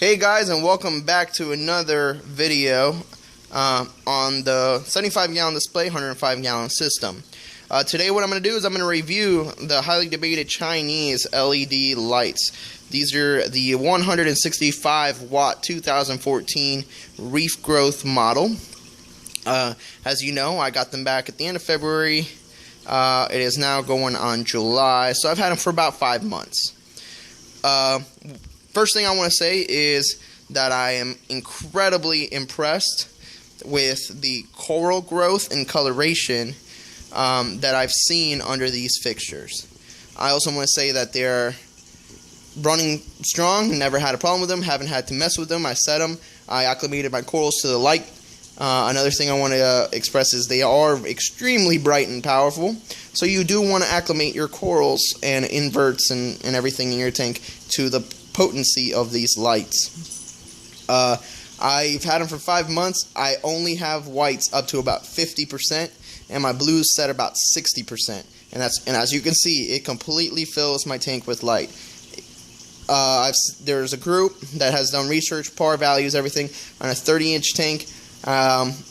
Hey guys, and welcome back to another video on the 75-gallon display, 105-gallon system. Today what I'm going to do is I'm going to review the highly debated Chinese LED lights. These are the 165 watt 2014 Reef Growth model. As you know, I got them back at the end of February. It is now going on July, so I've had them for about 5 months. First thing I want to say is that I am incredibly impressed with the coral growth and coloration that I've seen under these fixtures. I also want to say that they're running strong, never had a problem with them, haven't had to mess with them. I set them, I acclimated my corals to the light. Another thing I want to express is they are extremely bright and powerful, so you do want to acclimate your corals and inverts and everything in your tank to the potency of these lights. I've had them for 5 months. I only have whites up to about 50%, and my blues set about 60%. And as you can see, it completely fills my tank with light. There's a group that has done research, par values, everything on a 30-inch tank.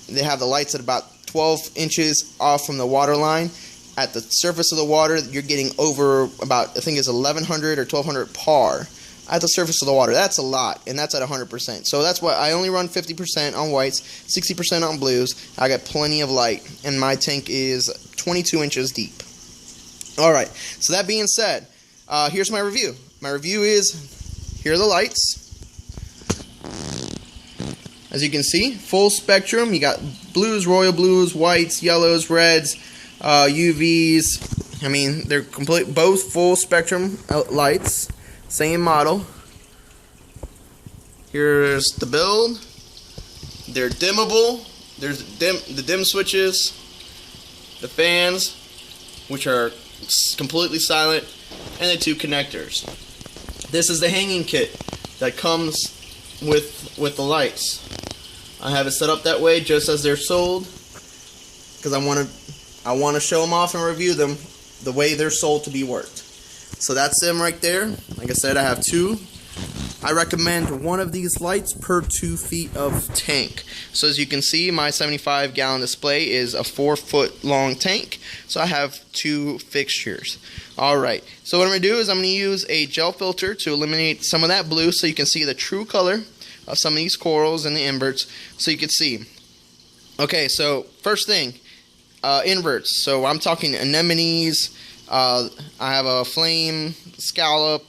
They have the lights at about 12 inches off from the water line. At the surface of the water, you're getting over about, I think it's 1100 or 1200 par. At the surface of the water, that's a lot, and that's at 100%. So that's why I only run 50% on whites, 60% on blues. I got plenty of light, and my tank is 22 inches deep. Alright, so that being said, here's my review. My review is, here are the lights. As you can see, full spectrum. You got blues, royal blues, whites, yellows, reds, UVs. I mean, they're both full spectrum lights. Same model. Here's the build. They're dimmable. There's the dim switches, the fans, which are completely silent, and the 2 connectors. This is the hanging kit that comes with the lights. I have it set up that way just as they're sold, because I want to show them off and review them the way they're sold to be worked. So that's them right there. Like I said, I have 2. I recommend one of these lights per 2 feet of tank. So as you can see, my 75-gallon display is a 4-foot long tank. So I have 2 fixtures. Alright, so what I'm going to do is I'm going to use a gel filter to eliminate some of that blue so you can see the true color of some of these corals and the inverts so you can see. Okay, so first thing, inverts. So I'm talking anemones. I have a flame scallop.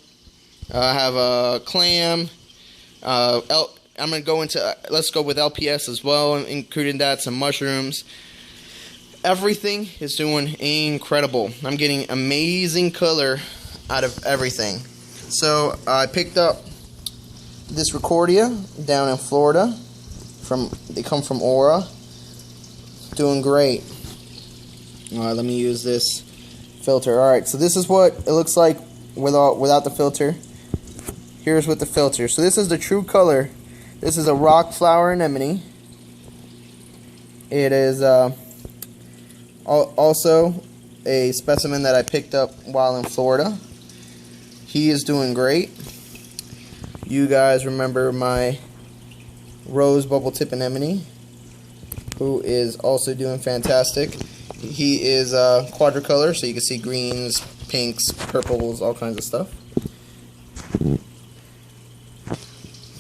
I have a clam. I'm going to go into, let's go with LPS as well, including that, some mushrooms. Everything is doing incredible. I'm getting amazing color out of everything. So I picked up this Recordia down in Florida. They come from Aura. Doing great. Alright, let me use this filter. Alright, so this is what it looks like without the filter. Here's with the filter. So this is the true color. This is a rock flower anemone. It is also a specimen that I picked up while in Florida. He is doing great. You guys remember my rose bubble tip anemone, who is also doing fantastic. He is quadricolor, so you can see greens, pinks, purples, all kinds of stuff.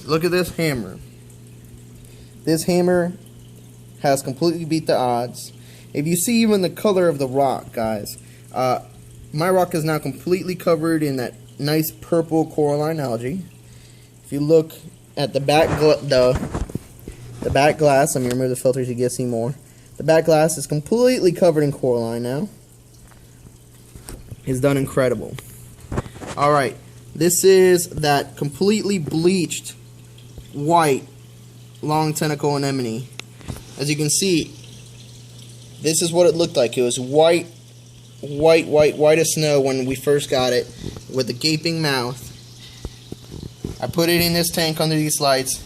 Look at this hammer. This hammer has completely beat the odds. If you see even the color of the rock, guys, my rock is now completely covered in that nice purple coralline algae. If you look at the back glass, let me remove the filter so you can see more. The back glass is completely covered in coralline now. It's done incredible. Alright, this is that completely bleached white long tentacle anemone. As you can see, this is what it looked like. It was white as snow when we first got it, with a gaping mouth. I put it in this tank under these lights,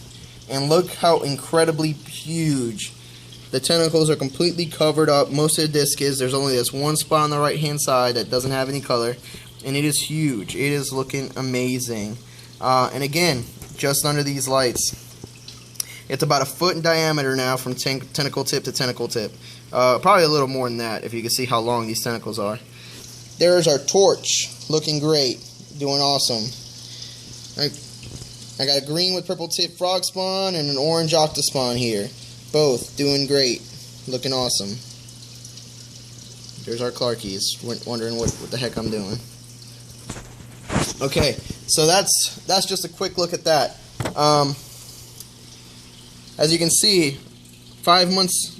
and look how incredibly huge. The tentacles are completely covered up. Most of the disc is. There's only this one spot on the right hand side that doesn't have any color, and it is huge. It is looking amazing. And again, just under these lights. It's about 1 foot in diameter now from tentacle tip to tentacle tip. Probably a little more than that if you can see how long these tentacles are. There's our torch, looking great, doing awesome. I got a green with purple tip frog spawn and an orange octospawn here. Both doing great, looking awesome. There's our Clarkies, wondering what the heck I'm doing. Okay, so that's just a quick look at that. As you can see, 5 months,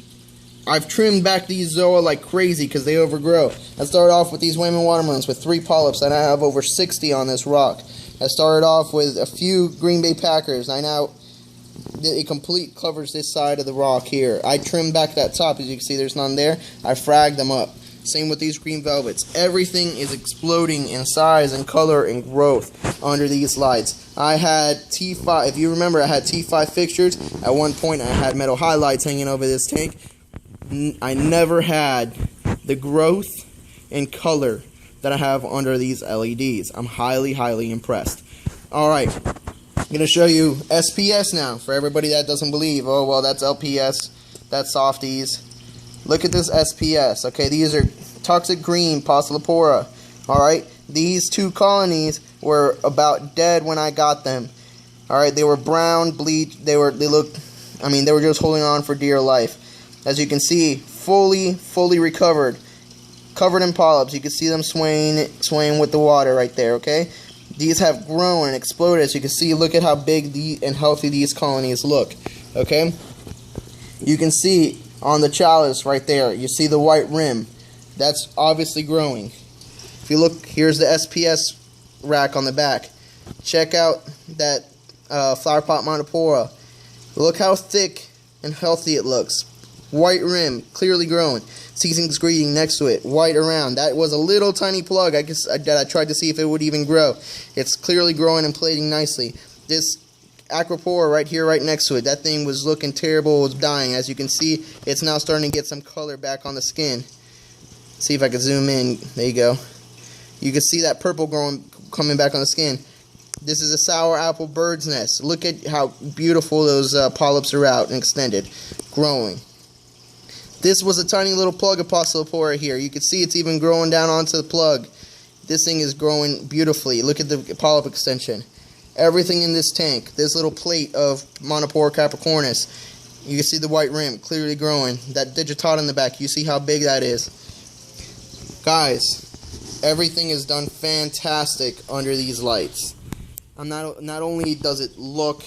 I've trimmed back these zoa like crazy because they overgrow. I started off with these Wayman watermelons with 3 polyps, and I have over 60 on this rock. I started off with a few Green Bay Packers. It complete covers this side of the rock here. I trimmed back that top. As you can see, there's none there. I fragged them up. Same with these green velvets. Everything is exploding in size and color and growth under these lights. I had T5, if you remember, I had T5 fixtures. At one point, I had metal highlights hanging over this tank. I never had the growth and color that I have under these LEDs. I'm highly, highly impressed. Alright, I'm going to show you SPS now. For everybody that doesn't believe, oh, well, that's LPS, that's softies. Look at this SPS. Okay, these are toxic green Poecilophora. Alright, these 2 colonies were about dead when I got them. Alright, they were brown, bleached, they were just holding on for dear life. As you can see, fully recovered. Covered in polyps. You can see them swaying with the water right there, okay? These have grown and exploded. As you can see, look at how big and healthy these colonies look, okay? You can see on the chalice right there, you see the white rim. That's obviously growing. If you look, here's the SPS rack on the back. Check out that flower pot Montipora. Look how thick and healthy it looks. White rim, clearly growing. Season's greeting next to it, white around. That was a little tiny plug. I tried to see if it would even grow. It's clearly growing and plating nicely. This Acropora right here, right next to it, that thing was looking terrible, it was dying. As you can see, it's now starting to get some color back on the skin. See if I can zoom in. There you go. You can see that purple coming back on the skin. This is a sour apple bird's nest. Look at how beautiful those polyps are out and extended, growing. This was a tiny little plug of Poecilophora here. You can see it's even growing down onto the plug. This thing is growing beautifully. Look at the polyp extension. Everything in this tank, this little plate of Montipora capricornis, you can see the white rim clearly growing. That digitata in the back, you see how big that is. Guys, everything is done fantastic under these lights. Not only does it look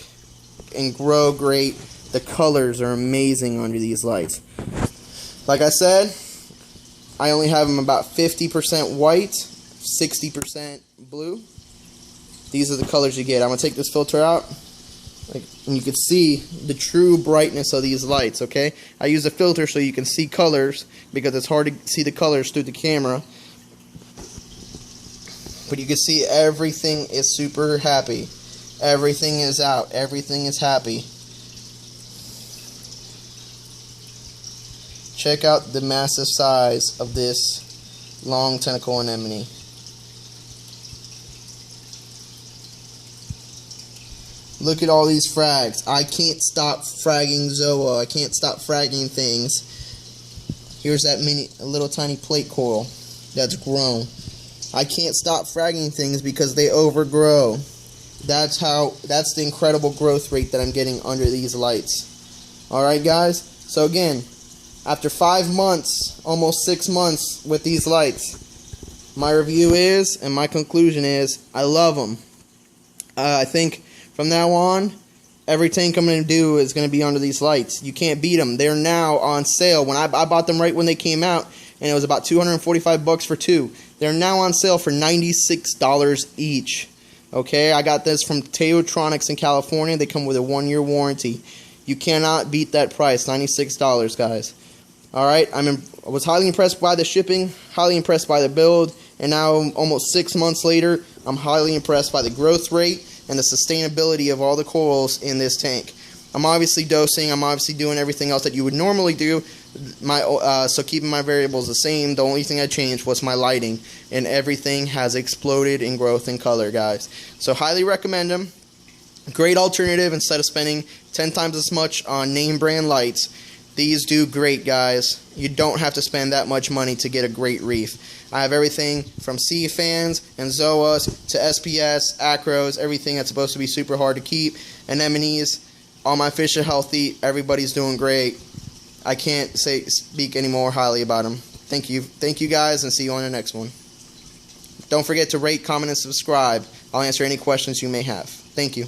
and grow great, the colors are amazing under these lights. Like I said, I only have them about 50% white, 60% blue. These are the colors you get. I'm going to take this filter out, and you can see the true brightness of these lights, okay? I use a filter so you can see colors, because it's hard to see the colors through the camera. But you can see everything is super happy. Everything is out. Everything is happy. Check out the massive size of this long tentacle anemone. Look at all these frags. I can't stop fragging zoa. I can't stop fragging things. Here's that little tiny plate coral that's grown. I can't stop fragging things because they overgrow. That's the incredible growth rate that I'm getting under these lights. Alright guys, so again, after 5 months, almost 6 months with these lights, my review is, and my conclusion is, I love them. I think from now on, every tank I'm going to do is going to be under these lights. You can't beat them. They're now on sale. When I bought them right when they came out, and it was about $245 for 2. They're now on sale for $96 each. Okay, I got this from Teotronics in California. They come with a 1-year warranty. You cannot beat that price, $96, guys. Alright, I was highly impressed by the shipping, highly impressed by the build, and now almost 6 months later, I'm highly impressed by the growth rate and the sustainability of all the corals in this tank. I'm obviously dosing, I'm obviously doing everything else that you would normally do, so keeping my variables the same. The only thing I changed was my lighting, and everything has exploded in growth and color, guys. So highly recommend them. Great alternative instead of spending 10 times as much on name brand lights. These do great, guys. You don't have to spend that much money to get a great reef. I have everything from sea fans and Zoas to SPS, acros, everything that's supposed to be super hard to keep. Anemones. All my fish are healthy. Everybody's doing great. I can't speak any more highly about them. Thank you guys, and see you on the next one. Don't forget to rate, comment, and subscribe. I'll answer any questions you may have. Thank you.